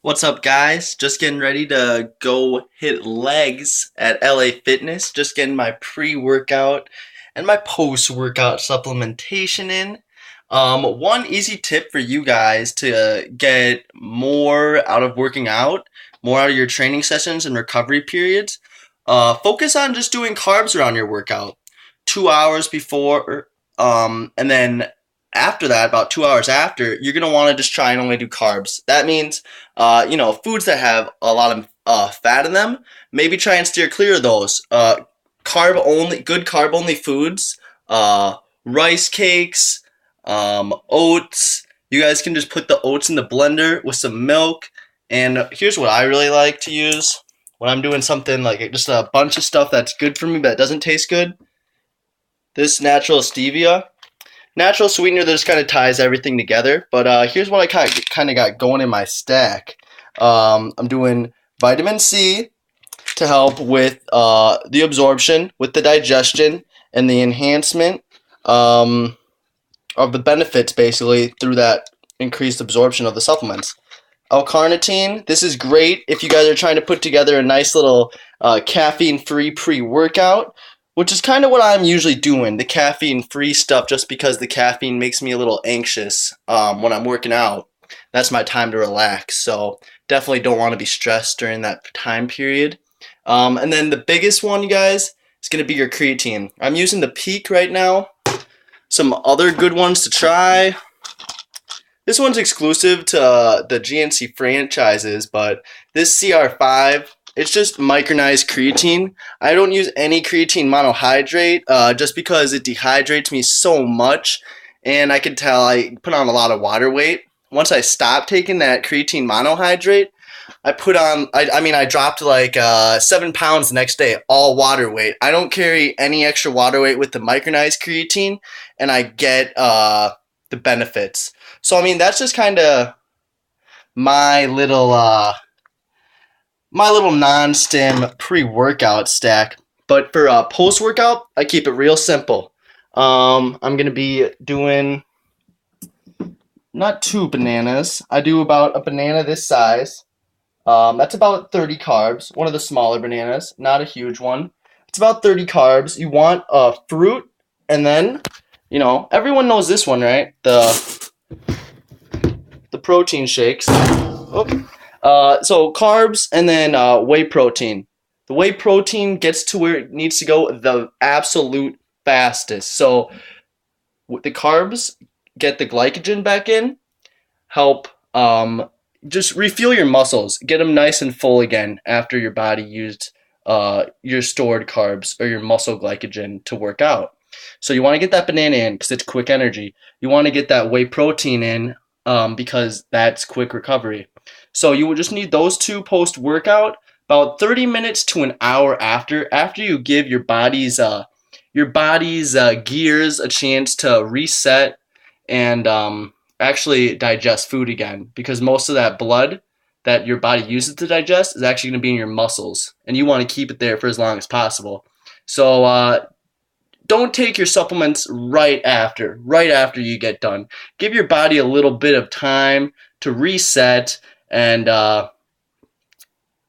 What's up, guys? Just getting ready to go hit legs at LA Fitness. Just getting my pre-workout and my post-workout supplementation in. One easy tip for you guys to get more out of working out, more out of your training sessions and recovery periods. Focus on just doing carbs around your workout. 2 hours before, and then after that, about 2 hours after, you're gonna want to just try and only do carbs. That means foods that have a lot of fat in them, maybe try and steer clear of those. Good carb only foods, rice cakes, oats. You guys can just put the oats in the blender with some milk. And here's what I really like to use when I'm doing something like just a bunch of stuff that's good for me but doesn't taste good. This natural stevia. Natural sweetener that just kind of ties everything together. But here's what I kind of got going in my stack. I'm doing vitamin C to help with the absorption, with the digestion, and the enhancement of the benefits, basically, through that increased absorption of the supplements. L-carnitine, this is great if you guys are trying to put together a nice little caffeine-free pre-workout, which is kind of what I'm usually doing, the caffeine-free stuff, just because the caffeine makes me a little anxious when I'm working out. That's my time to relax, so definitely don't want to be stressed during that time period. And then the biggest one, you guys, is going to be your creatine. I'm using the Peak right now. Some other good ones to try. This one's exclusive to the GNC franchises, but this CR5, it's just micronized creatine. I don't use any creatine monohydrate just because it dehydrates me so much, and I can tell I put on a lot of water weight. Once I stopped taking that creatine monohydrate, I dropped like 7 pounds the next day, all water weight. I don't carry any extra water weight with the micronized creatine, and I get the benefits. So, I mean, that's just kind of my little non-stim pre-workout stack. But for post-workout, I keep it real simple. I'm going to be doing not 2 bananas. I do about a banana this size. That's about 30 carbs. One of the smaller bananas, not a huge one. It's about 30 carbs. You want a fruit, and then, everyone knows this one, right? The protein shakes. So carbs and then whey protein. The whey protein gets to where it needs to go the absolute fastest. So the carbs get the glycogen back in, help just refuel your muscles, get them nice and full again after your body used your stored carbs or your muscle glycogen to work out. So you want to get that banana in because it's quick energy. You want to get that whey protein in because that's quick recovery. So you will just need those 2 post-workout, about 30 minutes to an hour after you give your body's gears a chance to reset and actually digest food again, because most of that blood that your body uses to digest is actually going to be in your muscles, and you want to keep it there for as long as possible. So don't take your supplements right after you get done. Give your body a little bit of time to reset, and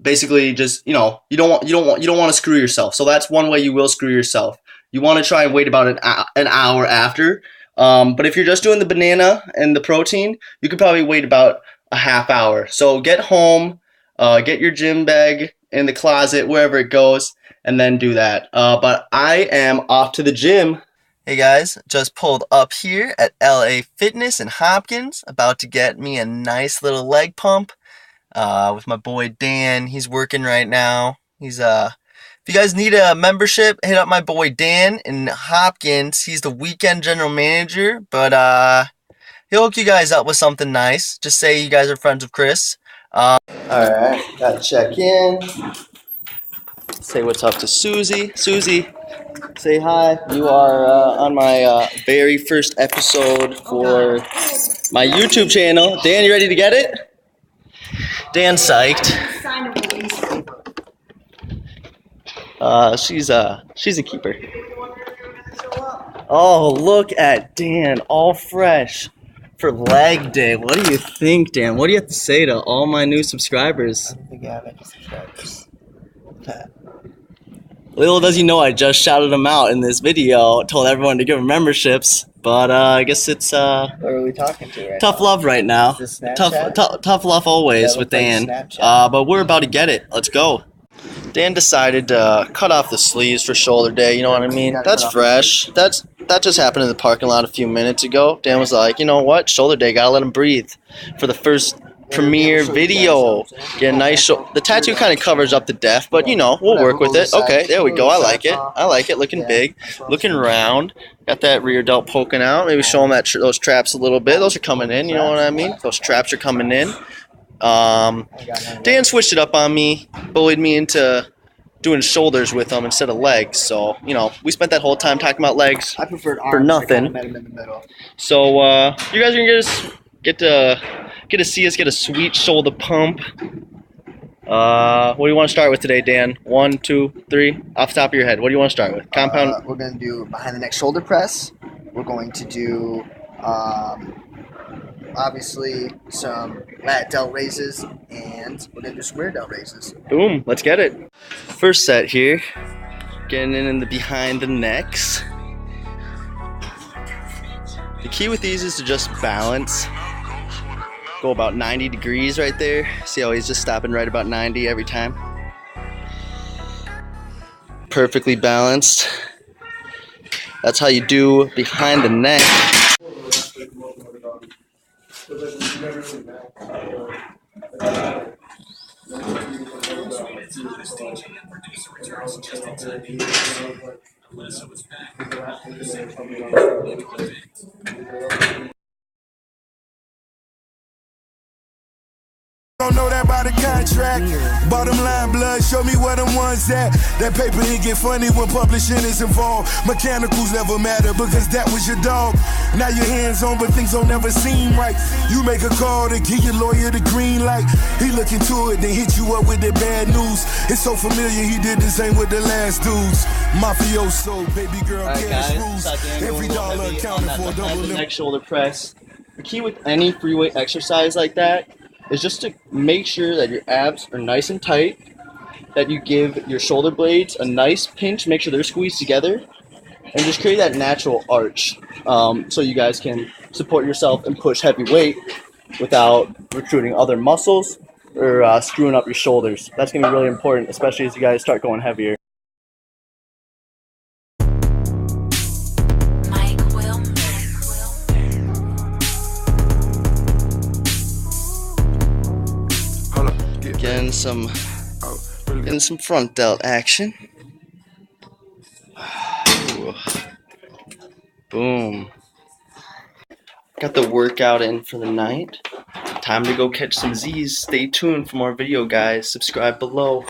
basically just you don't want to screw yourself. So that's one way you will screw yourself. You want to try and wait about an hour after. But if you're just doing the banana and the protein, you could probably wait about a half hour. So get home, get your gym bag in the closet, wherever it goes, and then do that. But I am off to the gym. Hey guys, just pulled up here at LA Fitness in Hopkins, about to get me a nice little leg pump with my boy Dan. He's working right now. If you guys need a membership, hit up my boy Dan in Hopkins. He's the weekend general manager, but he'll hook you guys up with something nice. Just say you guys are friends of Chris. Alright, gotta check in. Say what's up to Susie. Susie, say hi. You are on my very first episode for my YouTube channel. Dan, you ready to get it? Dan's psyched. She's a keeper. Oh, look at Dan, all fresh for leg day. What do you think, Dan? What do you have to say to all my new subscribers? I don't think I have any subscribers. Little does he know, I just shouted him out in this video, told everyone to give him memberships, but I guess it's What are we talking to right tough now? love right now. Is this Snapchat? Tough love always That with looks like Dan. Snapchat. But we're about to get it. Let's go. Dan decided to cut off the sleeves for shoulder day. You know what I mean? Gotta That's cut off the fresh. That just happened in the parking lot a few minutes ago. Dan was like, you know what? Shoulder day, gotta let him breathe for the first premiere video. Get a nice the tattoo kind of covers up the def, but you know, we'll work with it. Okay, there we go. I like it. I like it. Looking big, looking round. Got that rear delt poking out. Maybe show them that those traps a little bit. Those are coming in. You know what I mean? Those traps are coming in. Dan switched it up on me, bullied me into doing shoulders with them instead of legs. So, you know, we spent that whole time talking about legs I preferred arms. for nothing. I kinda met him in the middle. So, you guys are gonna get to see us get a sweet shoulder pump. What do you want to start with today, Dan? 1, 2, 3, off the top of your head. What do you want to start with? Compound. We're going to do behind the neck shoulder press. We're going to do, obviously, some lat delt raises, and we're going to do square delt raises. Boom. Let's get it. First set here. Getting in the behind the necks. The key with these is to just balance. Go about 90 degrees right there. See how he's just stopping right about 90 every time. Perfectly balanced. That's how you do behind the neck. Don't know that by the contract. Bottom line, blood, show me where them ones at. That paper, it get funny when publishing is involved. Mechanicals never matter because that was your dog. Now your hands on, but things don't never seem right. You make a call to give your lawyer the green light. He look into it, then hit you up with the bad news. It's so familiar, he did the same with the last dudes. Mafioso, baby girl, cash rules. Every dollar accounted for, double limit. Neck shoulder press. The key with any free weight exercise like that is just to make sure that your abs are nice and tight, that you give your shoulder blades a nice pinch, make sure they're squeezed together, and just create that natural arch so you guys can support yourself and push heavy weight without recruiting other muscles or screwing up your shoulders. That's going to be really important, especially as you guys start going heavier. Getting some front delt action. Ooh. Boom. Got the workout in for the night. Time to go catch some Z's. Stay tuned for more video, guys. Subscribe below.